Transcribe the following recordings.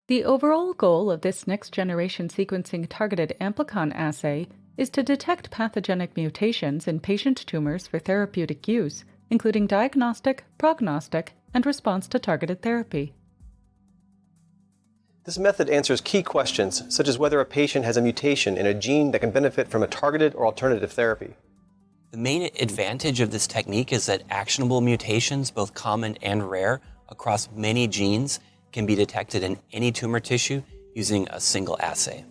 The overall goal of this next-generation sequencing targeted amplicon assay is to detect pathogenic mutations in patient tumors for therapeutic use, including diagnostic, prognostic, and response to targeted therapy. This method answers key questions, such as whether a patient has a mutation in a gene that can benefit from a targeted or alternative therapy. The main advantage of this technique is that actionable mutations, both common and rare, across many genes, can be detected in any tumor tissue using a single assay.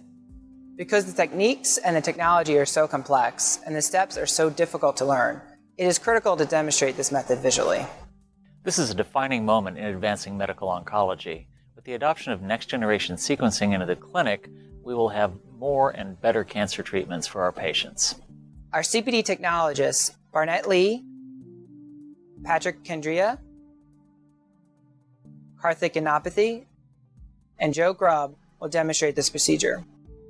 Because the techniques and the technology are so complex and the steps are so difficult to learn, it is critical to demonstrate this method visually. This is a defining moment in advancing medical oncology. With the adoption of next-generation sequencing into the clinic, we will have more and better cancer treatments for our patients. Our CPD technologists, Barnett, Patrick, Candrea, Karthik, Ganapathy, and Zhao Grubb will demonstrate this procedure.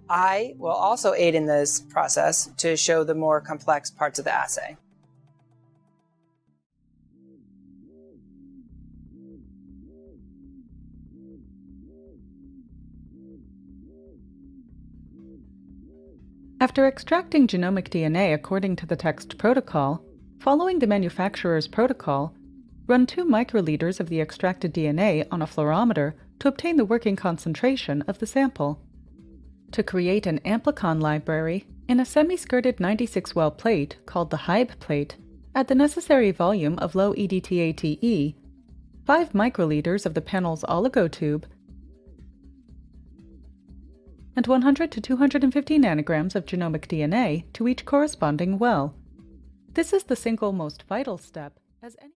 I will also aid in this process to show the more complex parts of the assay. After extracting genomic DNA according to the text protocol, following the manufacturer's protocol, run 2 microliters of the extracted DNA on a fluorometer to obtain the working concentration of the sample. To create an amplicon library, in a semi-skirted 96-well plate called the Hibe plate, add the necessary volume of low EDTA-TE, 5 microliters of the panel's oligotube, and 100 to 250 nanograms of genomic DNA to each corresponding well. This is the single most vital step, as any